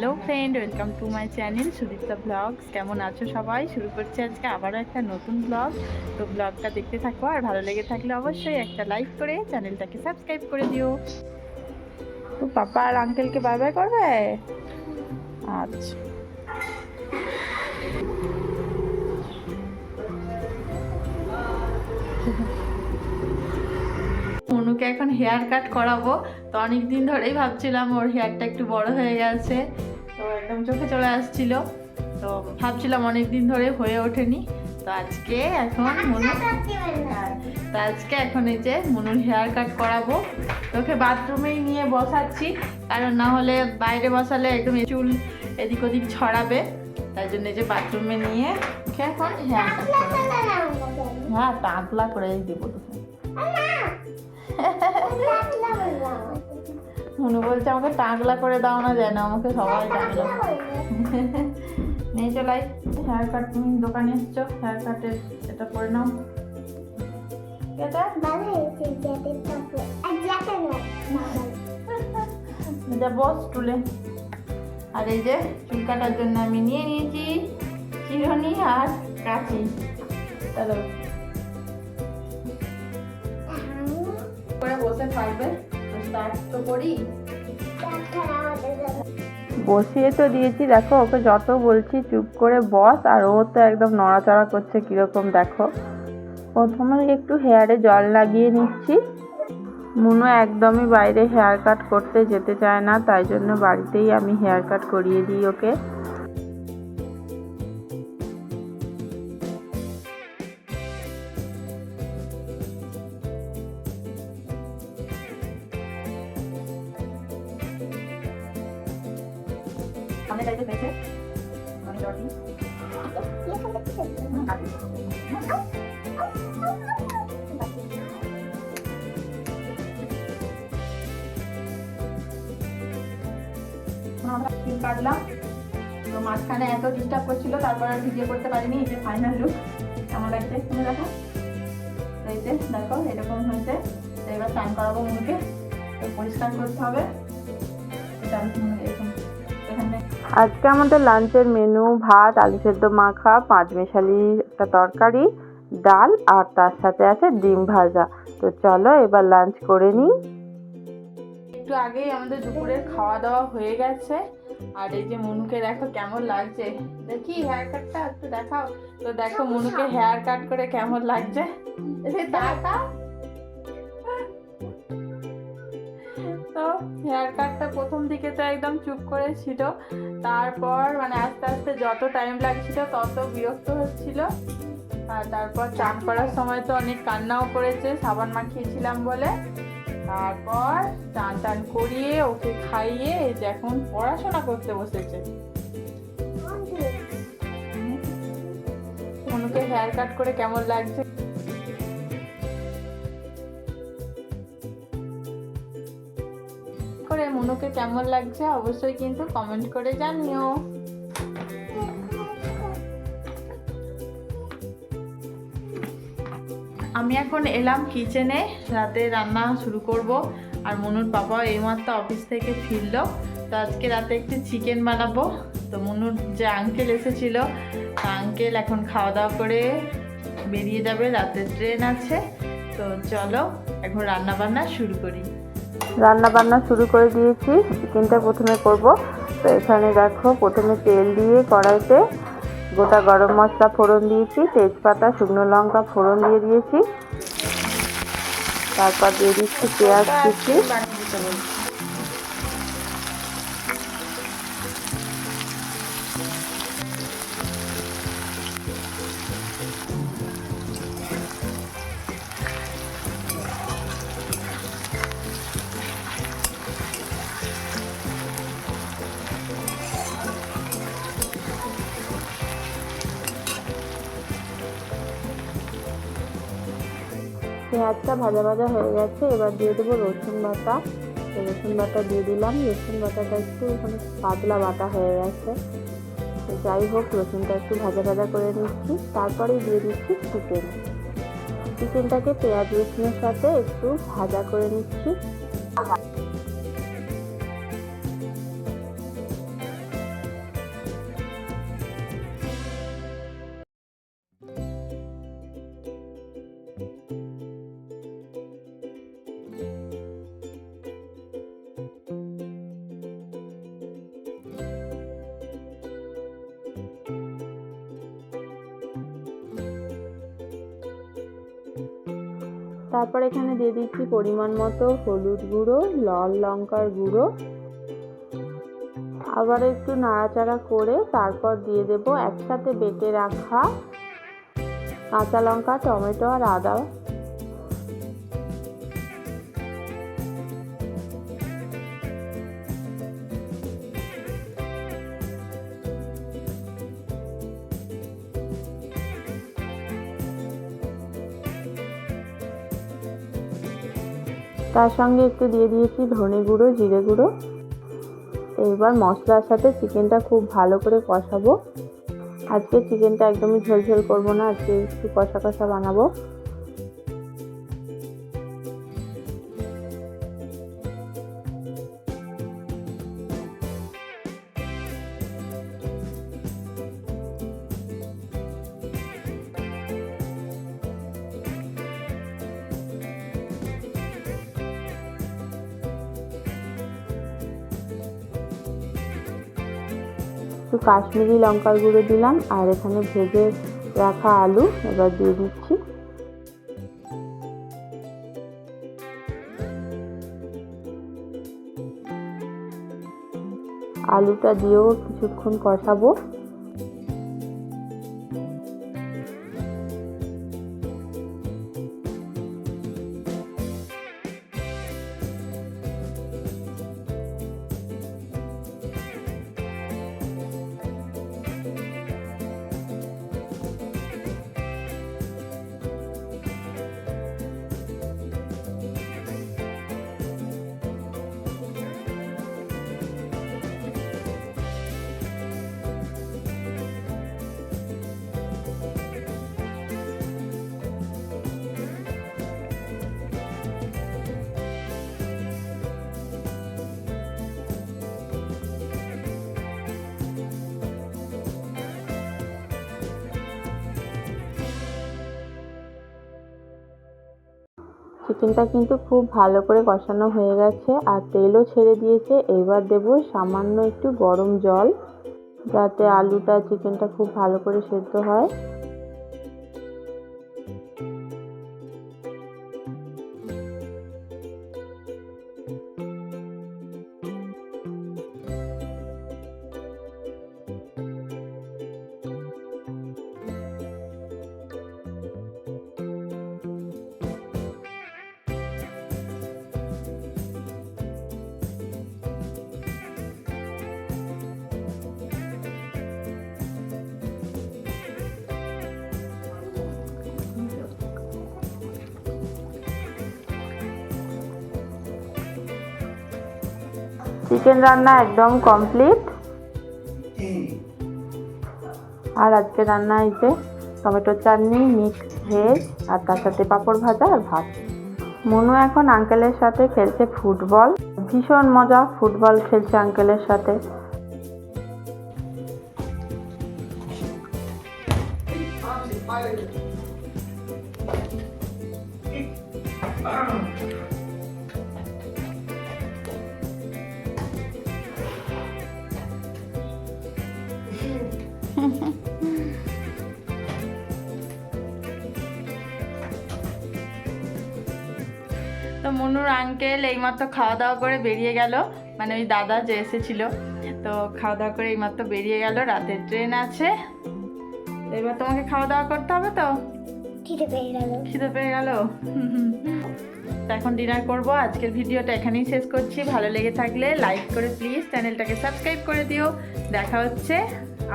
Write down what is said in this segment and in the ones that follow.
Hello friend, welcome to my channel Sudipta blogs. কেমন আছো সবাই? শুরু করছি আজকে আবারও একটা নতুন ব্লগ। তো ব্লগটা দেখতে থাকো, আর ভালো লেগে থাকলে অবশ্যই একটা লাইক করে চ্যানেলটাকে সাবস্ক্রাইব করে দিও। তো পাপা আর আঙ্কেলকে বাই বাই করবে? আচ্ছা। মনুকে এখন হেয়ার কাট করাবো। তো অনেক দিন ধরেই ভাবছিলাম ওর হেয়ারটা একটু বড় হয়ে গেছে, তো একদম চোখে চলে আসছিল। তো ভাবছিলাম অনেক দিন ধরে হয়ে ওঠেনি। তো আজকে এখন এই যে মনুর হেয়ার কাট করাবো। তোকে বাথরুমেই নিয়ে বসাচ্ছি, কারণ না হলে বাইরে বসালে একদম চুল এদিক ওদিক ছড়াবে। তাই জন্য যে বাথরুমে নিয়ে ওকে এখন হেয়ার কাট করাবো। হ্যাঁ, টাকলা করে দিব তোকে। মনু বলছে আমাকে টাকলা করে দাও না, যেন আমাকে সবাই টাকলা নিয়ে চলাই। হেয়ার কাট, তুমি দোকানে এসছো, হেয়ার কাটের এটা করে নাও। বস তুলে। আর এই যে চুল কাটার জন্য আমি নিয়ে নিয়েছি চিরুনি আর কাঁচি। চলো বসে থাকবে, স্টার্ট তো করি। বসিয়ে তো দিয়েছি, দেখো ওকে যত বলছি চুপ করে বস, আর ও তো একদম নড়াচড়া করছে কিরকম। দেখো প্রথমে একটু হেয়ারে জল লাগিয়ে নিচ্ছি। মুনু একদমই বাইরে হেয়ার কাট করতে যেতে চায় না, তাই জন্য বাড়িতেই আমি হেয়ার কাট করিয়ে দিই ওকে। সামনে যাইতে পেয়েছে মানে জটি কাটলাম। তো মাঝখানে এত ডিস্টার্ব করছিল, তারপর আর ভিডিও করতে পারিনি। এই যে ফাইনাল লুক কেমন লাগছে তুমি দেখো। এই যে দেখো এরকম হয়েছে। তো এবার স্নান করাবো মুখে, পরিষ্কার করতে হবে। আজকে আমাদের লাঞ্চের মেনু ভাত, আলু সেদ্ধ মাখা, পাঁচমেশালি একটা তরকারি, ডাল, আর তার সাথে আছে ডিম ভাজা। তো চলো এবার লাঞ্চ করে নিই। একটু আগেই আমাদের দুপুরের খাওয়া দাওয়া হয়ে গেছে। আর এই যে মনুকে দেখো কেমন লাগছে, দেখি হেয়ার কাটটা একটু দেখাও। তো দেখো মনুকে হেয়ার কাট করে কেমন লাগছে। তো হেয়ার কাটটা প্রথম দিকে তো একদম চুপ করে ছিল, তারপর মানে আস্তে আস্তে যত টাইম লাগছিল তত বিরক্ত হচ্ছিল। আর তারপর চান করার সময় তো অনেক কান্নাও করেছে, সাবান মাখিয়েছিলাম বলে। তারপর চান টান করিয়ে ওকে খাইয়ে এই যে এখন পড়াশোনা করতে বসেছে। মনুকে হেয়ার কাট করে কেমন লাগছে করে, মনুকে কেমন লাগছে অবশ্যই কিন্তু কমেন্ট করে জানিও। আমি এখন এলাম কিচেনে, রাতে রান্না শুরু করব। আর মনুর বাবা এইমাত্র অফিস থেকে ফিরলো। তো আজকে রাতে একটু চিকেন বানাবো। তো মনুর যে আঙ্কেল এসেছিল, আঙ্কেল এখন খাওয়া দাওয়া করে বেরিয়ে যাবে, রাতের ট্রেন আছে। তো চলো এখন রান্না বান্না শুরু করি। রান্না বান্না শুরু করে দিয়েছি, চিকেনটা প্রথমে করব। তো এখানে দেখো প্রথমে তেল দিয়ে কড়াইতে গোটা গরম মশলা ফোড়ন দিয়েছি, তেজপাতা, শুকনো লঙ্কা ফোড়ন দিয়ে দিয়েছি। তারপর দিয়ে দিচ্ছি পেঁয়াজ কুচি। পেঁয়াজটা ভাজা ভাজা হয়ে গেছে, এবার দিয়ে দেবো রসুন বাটা। রসুন বাটা দিয়ে দিলাম। রসুন বাটাটা একটু মানে পাতলা বাটা হয়ে গেছে। তো যাই হোক, রসুনটা একটু ভাজা ভাজা করে নিচ্ছি। তারপরেই দিয়ে দিচ্ছি চিকেনটাকে পেঁয়াজ রসুনের সাথে একটু ভাজা করে নিচ্ছি। তারপর এখানে দিয়ে দিচ্ছি পরিমাণ মতো হলুদ গুঁড়ো, লাল লঙ্কার গুঁড়ো। আবার একটু নাড়াচাড়া করে তারপর দিয়ে দেব একসাথে বেটে রাখা কাঁচা লঙ্কা, টমেটো আর আদা। তার সঙ্গে একটু দিয়ে দিয়েছি ধনে গুঁড়ো, জিরে গুঁড়ো। এবার মশলার সাথে চিকেনটা খুব ভালো করে কষাবো। আজকে চিকেনটা একদমই ঝোলঝোল করবো না, আজকে একটু কষা কষা বানাবো। একটু কাশ্মীরি লঙ্কার গুঁড়ো দিলাম আর এখানে ভেজে রাখা আলু এবার দিয়ে দিচ্ছি। আলুটা দিয়েও কিছুক্ষণ কষাবো। চিকেনটা কিন্তু খুব ভালো করে কষানো হয়ে গেছে আর তেলও ছেড়ে দিয়েছে। এবার দেব সামান্য একটু গরম জল, যাতে আলুটা চিকেনটা খুব ভালো করে সেদ্ধ হয়। চিকেন রান্না একদম কমপ্লিট। আর আজকে রান্না হয়েছে টমেটো চাটনি, মিক্স ভেজ আর তার সাথে পাঁপড় ভাজা আর ভাত। মনু এখন আঙ্কেলের সাথে খেলছে ফুটবল। ভীষণ মজা, ফুটবল খেলছে আঙ্কেলের সাথে। তো মনুর আঙ্কেল এইমাত্র খাওয়া দাওয়া করে বেরিয়ে গেল, মানে ওই দাদা যে এসেছিল, তো খাওয়া দাওয়া করে এইমাত্র বেরিয়ে গেল, রাতের ট্রেন আছে। এবার তোমাকে খাওয়া দাওয়া করতে হবে তো? খিদে পেয়ে গেল। তো এখন ডিনার করব। আজকের ভিডিওটা এখানেই শেষ করছি। ভালো লেগে থাকলে লাইক করে প্লিজ চ্যানেলটাকে সাবস্ক্রাইব করে দিও। দেখা হচ্ছে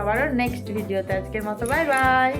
আবারও নেক্সট ভিডিওতে। আজকের মতো বাই বাই।